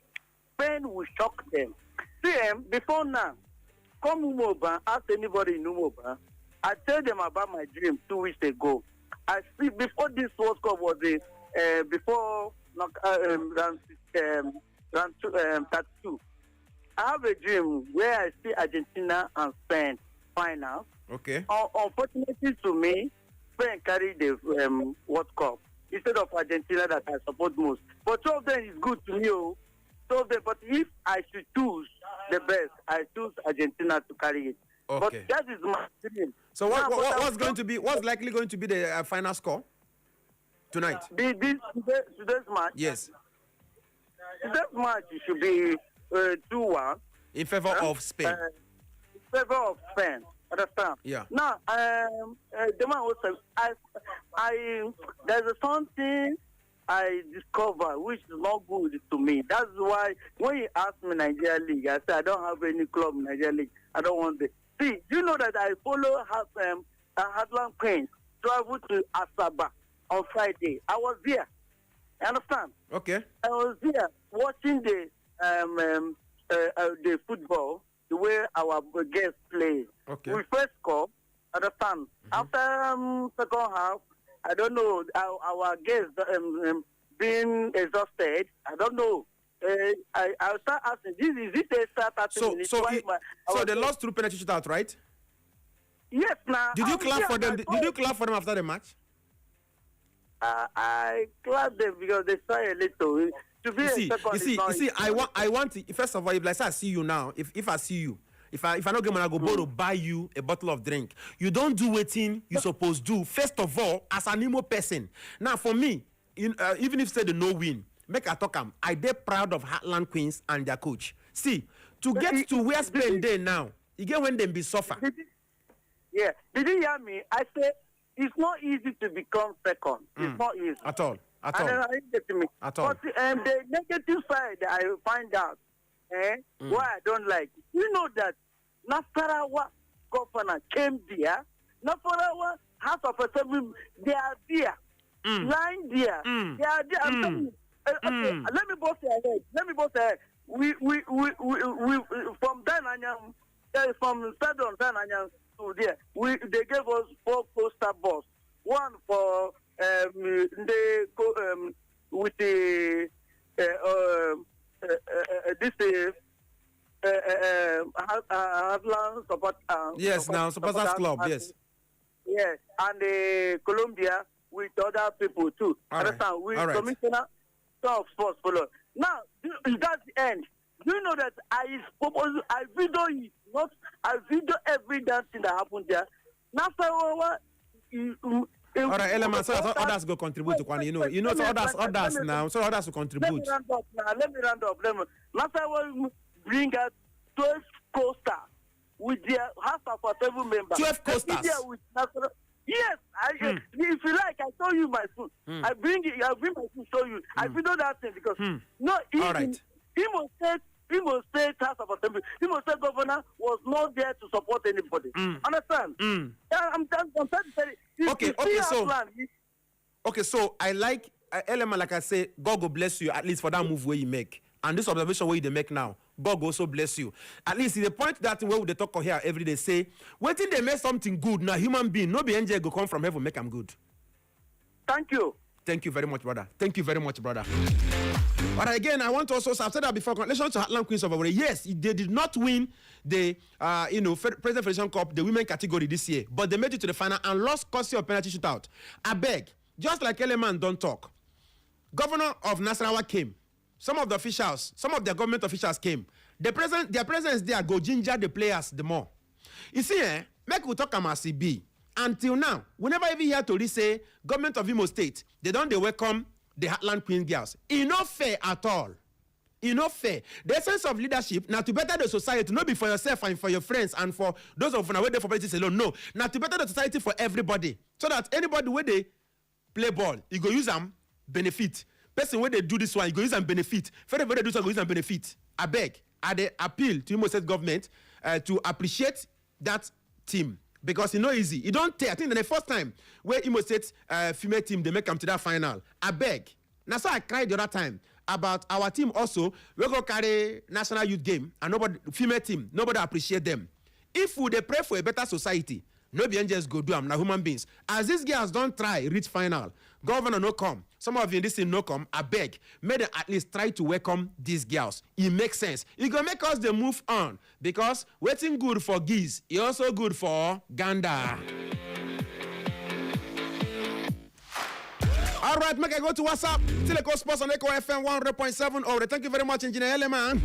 See, before now, come Umoba, ask anybody in Umoba. I tell them about my dream 2 weeks ago. I see before this World Cup was before round 32. I have a dream where I see Argentina and Spain final. Okay. Unfortunately to me, Spain carried the World Cup instead of Argentina that I support most. But 2 of them is good to me. 2 of them, but if I should choose the best, I choose Argentina to carry it. Okay. But that is my dream. So what's likely going to be the final score tonight? Today's match. Yes. Today's match should be 2-1 in favor of Spain. In favor of Spain. Understand? Yeah. Now, the man also, there's something I discovered which is not good to me. That's why when you ask me Nigeria League, I say I don't have any club in Nigeria League. I don't want it. See, you know that I follow Heartland Queens travel to Asaba on Friday. I was there. You understand? Okay. I was there watching the football, the way our guests play. Okay. We first score, understand? After second half, I don't know, our guests being exhausted. I don't know. I'll start asking, is it a start 30 minutes? So they lost through penalty shootout, right? Yes, now. Did you clap for them? Did you clap for them after the match? I clapped them because they try a little. To be you see, I want to, first of all, if like say I see you now, if I see you, if I not get money, I go borrow buy you a bottle of drink. You don't do waiting you supposed to do. First of all, as an emo person. Now for me, even if say the no win, make I talk I dey proud of Heartland Queens and their coach. See, to get to where Spain dey now, you get when them be suffer. Yeah, did you hear me? I said it's not easy to become second. It's not easy at all. At all. At all. But the negative side I find out, why I don't like it. You know that Nasarawa governor came there. Nasarawa House of Assembly, they are there. Lying there. They are there. I'm telling you. Okay, let me both say ahead. We from Dananyang, from Stadium Dananyang to there. They gave us 4 coaster bus. One for with the support. Yes, now supporters club. Yes. Yeah, and Colombia with other people too. Understand? With Commissioner of Sports follow. Now, that's the end. Do you know that I video it, not I video every dance thing that happened there. Now, all right, elements. So others go contribute to one. You know, so others now. So others will contribute. Let me round up. Last time we bring out 12 coasters with their House of Assembly members. 12 coasters. Yes, if you like, I show you my food. I bring my food show you. I video that thing because all right. Imo State House of Assembly, Imo State governor was not there to support anybody. Understand? I'm trying to tell you. Okay, so I like element like I say, God will bless you at least for that move where you make. And this observation where you make now, God will also bless you. At least in the point that where they talk here every day say, waiting they make something good now, human being, no be angel go come from heaven, make them good. Thank you. Thank you very much, brother. Thank you very much, brother. But again, I want to also, I've said that before, congratulations to Heartland Queens of Owerri. Yes, they did not win the President Federation Cup, the women category this year, but they made it to the final and lost courtesy of penalty shootout. I beg, just like Eleman don't talk. Governor of Nasarawa came. Some of the officials, some of their government officials came. Their presence there go ginger the players the more. You see, make we talk about CB. until now, we never even hear Tori say, government of Imo State, they welcome the Heartland Queen girls. It's not fair at all. It's not fair. The sense of leadership, now to better the society, not be for yourself and for your friends and for those of you who are there for politics alone. No. Now to better the society for everybody. So that anybody where they play ball, you go use them benefit. Person where they do this one, you go use them benefit. Federal Bureau do so, go use them benefit. I beg. I appeal to Imo State government to appreciate that team. Because it's not easy. You don't take. I think the first time where Imo State female team they make come to that final. I beg. Now so I cried the other time about our team also. We go carry national youth game and nobody female team. Nobody appreciate them. If we they pray for a better society, nobody just go do them. Now human beings. As these girls don't try reach final, governor no come. Some of you in this thing no come. I beg. May they at least try to welcome these girls. It makes sense. It gonna make us the move on because waiting good for geese, it also good for Ganda. All right, make I go to WhatsApp. Teleco Sports on Echo FM 100.7. Oh, thank you very much, Engineer Eleman,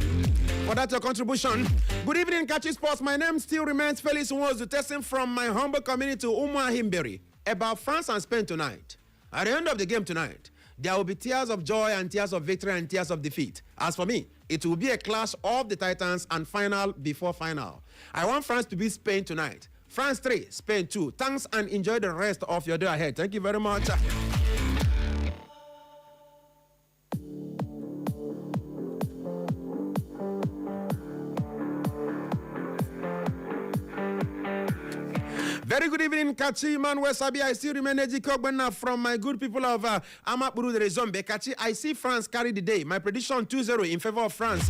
for that your contribution. Good evening, Catchy Sports. My name still remains Felix Nwozu, testing from my humble community, Umwa Himberi, about France and Spain tonight. At the end of the game tonight, there will be tears of joy and tears of victory and tears of defeat. As for me, it will be a clash of the Titans and final before final. I want France to beat Spain tonight. France 3, Spain 2. Thanks and enjoy the rest of your day ahead. Thank you very much. Very good evening, Kachi Man Wesabi. I still remain Ejikogbena from my good people of Amapuru de Zombe. Kachi, I see France carry the day. My prediction 2-0 in favor of France.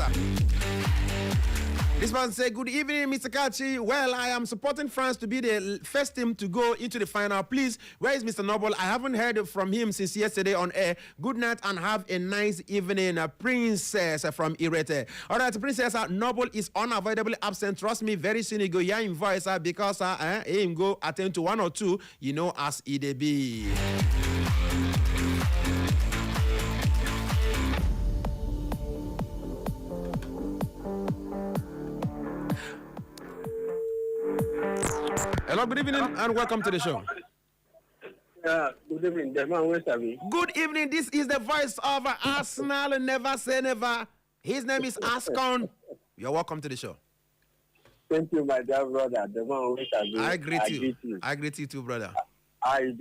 This one say, good evening, Mr. Kachi. Well, I am supporting France to be the first team to go into the final. Please, where is Mr. Noble? I haven't heard from him since yesterday on air. Good night and have a nice evening, Princess from Irete. All right, Princess Noble is unavoidably absent. Trust me, very soon he go hear him voice because he go attend to one or two, as it be. Hello, good evening and welcome to the show. Good evening, Good evening, this is the voice of Arsenal, never say never. His name is AFCON. You're welcome to the show. Thank you, my dear brother. I greet you. I greet you too, brother. I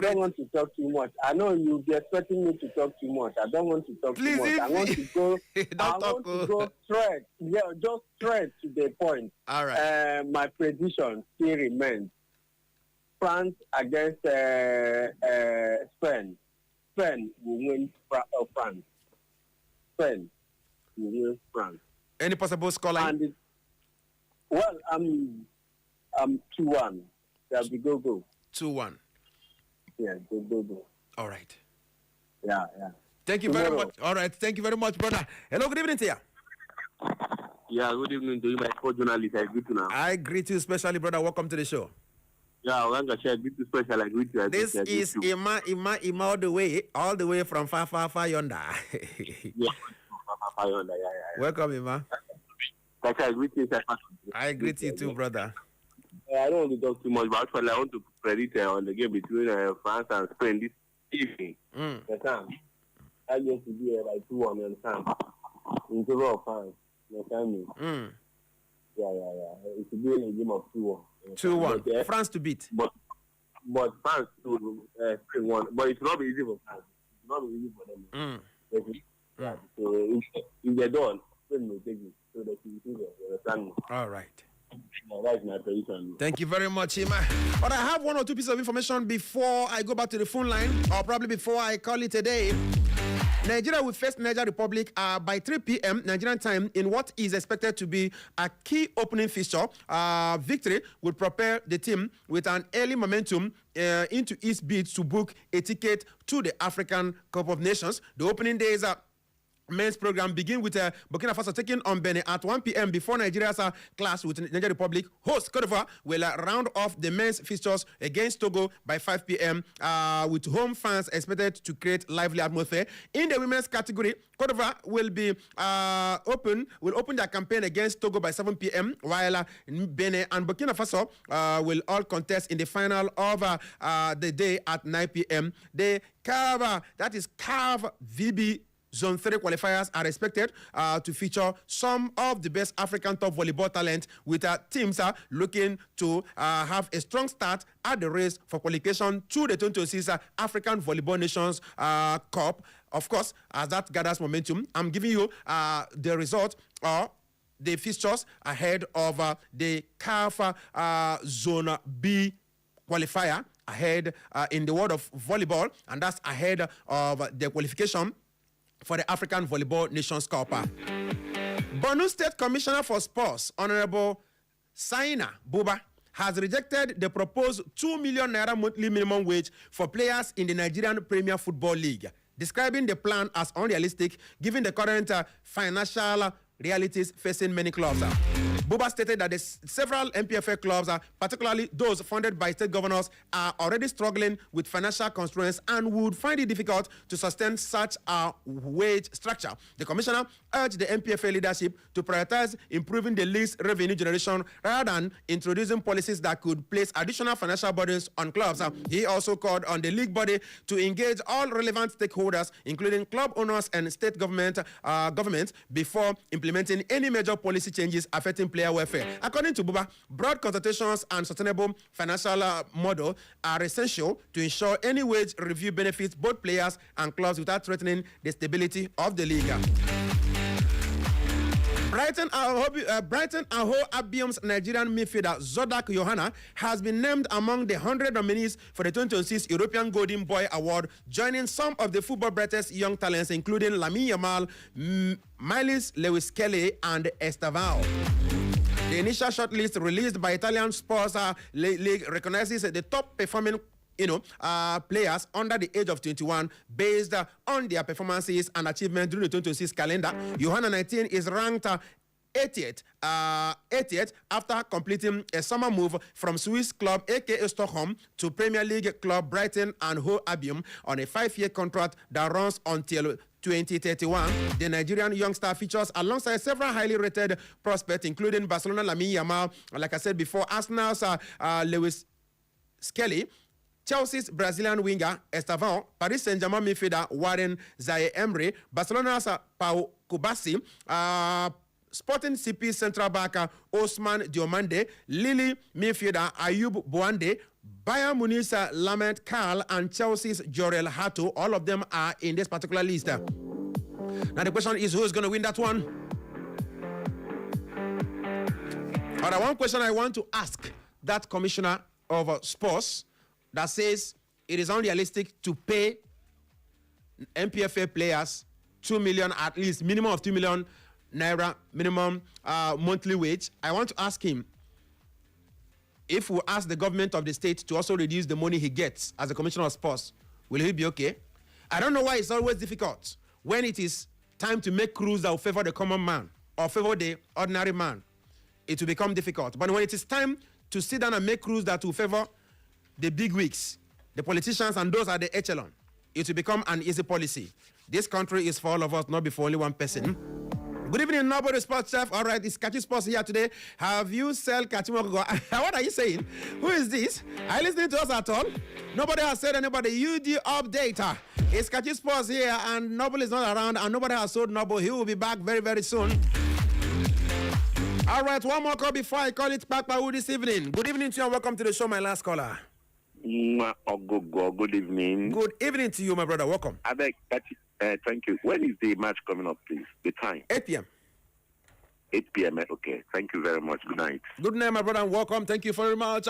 don't want to talk too much. I know you'll be expecting me to talk too much. I don't want to talk too much. I want to go. To go straight. Yeah, just straight to the point. All right. My prediction still remains: France against Spain. Spain will win France. Spain will win France. Any possible scoreline? Well, I'm 2-1. That'll be go. 2-1. Yeah, go. All right. Yeah. Thank you very much. All right. Thank you very much, brother. Hello, good evening to you. Yeah, good evening to you, my co-journalist. I greet you now. I greet you especially, brother. Welcome to the show. Yeah, I greet you special. I greet you. This is Ima all the way from far yonder. Yeah, far yonder. Yeah. Welcome, Ima. I greet you. I greet you too, brother. I don't want to talk too much, but actually I want to predict on the game between France and Spain this evening. I going to be like 2-1 in favor of France. You understand me? Yeah. It should be a game of 2-1. 2-1. France to beat. But France to Spain 1. But it's not easy for France. It's not easy for them. Yeah. So if they're done, Spain will take it. So that you understand me? All right. That's my prediction. Thank you very much, Ima. But I have one or two pieces of information before I go back to the phone line, or probably before I call it a day. Nigeria will face Niger Republic by 3 p.m. Nigerian time in what is expected to be a key opening fixture. Victory would prepare the team with an early momentum into its bid to book a ticket to the African Cup of Nations. The opening days are men's program begin with Burkina Faso taking on Benin at 1 p.m. before Nigeria's clash with Niger Republic. Host Cote d'Ivoire will round off the men's fixtures against Togo by 5 p.m. With home fans expected to create lively atmosphere. In the women's category, Cote d'Ivoire will be open their campaign against Togo by 7 p.m. while Benin and Burkina Faso will all contest in the final of the day at 9 p.m. The CAF VB Zone 3 qualifiers are expected to feature some of the best African top volleyball talent, with teams looking to have a strong start at the race for qualification to the 2026 African Volleyball Nations Cup. Of course, as that gathers momentum, I'm giving you the result or the fixtures ahead of the CAF Zone B qualifier ahead in the world of volleyball, and that's ahead of the qualification for the African Volleyball Nations Cup. Borno State Commissioner for Sports, Honorable Saina Buba, has rejected the proposed 2 million naira monthly minimum wage for players in the Nigerian Premier Football League, describing the plan as unrealistic given the current financial realities facing many clubs. Buba stated that several NPFL clubs, particularly those funded by state governors, are already struggling with financial constraints and would find it difficult to sustain such a wage structure. The commissioner urged the NPFL leadership to prioritize improving the league's revenue generation rather than introducing policies that could place additional financial burdens on clubs. He also called on the league body to engage all relevant stakeholders, including club owners and state governments, before implementing any major policy changes affecting player welfare. According to Buba, broad consultations and sustainable financial model are essential to ensure any wage review benefits both players and clubs without threatening the stability of the league. Brighton and Hove Albion's Nigerian midfielder Zodak Yohana has been named among the 100 nominees for the 2026 European Golden Boy Award, joining some of the football brightest young talents, including Lamine Yamal, Miles Lewis Kelly, and Estavao. The initial shortlist released by Italian Sports League recognizes the top performing players under the age of 21 based on their performances and achievements during the 2026 calendar. Yohana 19 is ranked 80th after completing a summer move from Swiss club aka Stockholm to Premier League club Brighton and Hove Albion on a 5-year contract that runs until 2031. The Nigerian youngster features alongside several highly rated prospects, including Barcelona Lamine Yamal, like I said before, Arsenal's Lewis Skelly, Chelsea's Brazilian winger Estavao, Paris Saint-Germain midfielder Warren Zaire-Emery, Barcelona's Pau Kubasi, Sporting CP central back Osman Diomande, Lille midfielder Ayub Bouande, Bayern Munich's Lament Karl, and Chelsea's Jorel Hato. All of them are in this particular list. Now the question is, who is going to win that one? All right, one question I want to ask that commissioner of sports that says it is unrealistic to pay NPFL players 2 million, at least minimum of 2 million naira minimum monthly wage. I want to ask him, if we ask the government of the state to also reduce the money he gets as a commissioner of sports, will he be okay? I don't know why it's always difficult when it is time to make rules that will favor the common man or favor the ordinary man. It will become difficult. But when it is time to sit down and make rules that will favor the big wigs, the politicians, and those at the echelon, it will become an easy policy. This country is for all of us, not for only one person. Good evening, Nobody Sports Chef. All right, it's Kachi Sports here today. Have you sell Kachimogo? What are you saying? Who is this? Are you listening to us at all? Nobody has said anybody. You the updater. It's Kachi Sports here, and Noble is not around, and nobody has sold Noble. He will be back very, very soon. All right, one more call before I call it back by this evening. Good evening to you, and welcome to the show, my last caller. Good evening. Good evening to you, my brother. Welcome. I beg, thank you. When is the match coming up, please? The time? 8 p.m. 8 p.m. Okay. Thank you very much. Good night. Good night, my brother, and welcome. Thank you very much.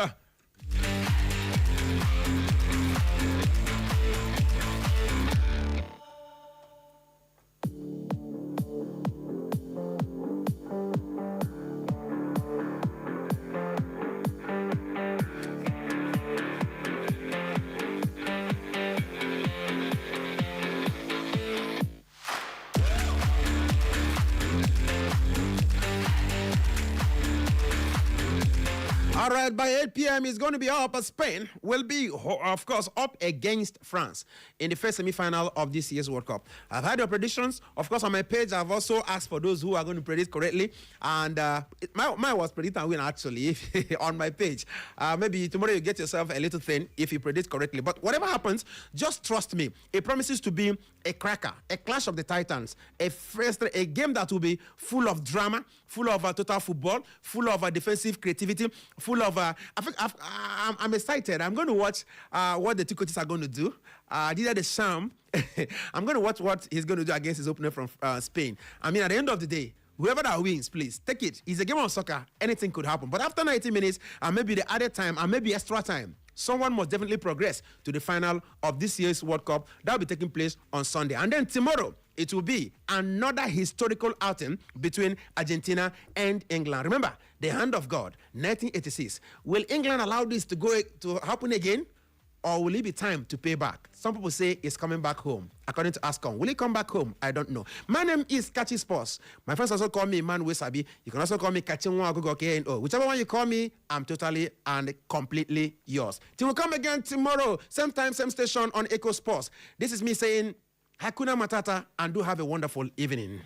All right, by 8 p.m. it's going to be up. Spain will be, of course, up against France in the first semi-final of this year's World Cup. I've had your predictions. Of course, on my page, I've also asked for those who are going to predict correctly. And mine was predict and win, actually, on my page. Maybe tomorrow you get yourself a little thing if you predict correctly. But whatever happens, just trust me. It promises to be a cracker, a clash of the titans, a game that will be full of drama, full of total football, full of defensive creativity, full of I'm excited. I'm going to watch what the two coaches are going to do. Didier Deschamps, I'm going to watch what he's going to do against his opponent from Spain. I mean, at the end of the day, whoever that wins, please take it. It's a game of soccer. Anything could happen. But after 90 minutes, and maybe the added time, and maybe extra time, someone must definitely progress to the final of this year's World Cup. That will be taking place on Sunday. And then tomorrow, it will be another historical outing between Argentina and England. Remember, the hand of God, 1986. Will England allow this to happen again? Or will it be time to pay back? Some people say it's coming back home. According to AFCON, will it come back home? I don't know. My name is Kachi Sports. My friends also call me Man Wesabi. You can also call me Kachinwa Agogo KNO. Whichever one you call me, I'm totally and completely yours. Till we come again tomorrow, same time, same station on Echo Sports. This is me saying Hakuna Matata and do have a wonderful evening.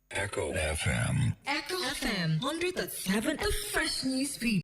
Echo FM. Echo FM 100.7, the fresh news feed.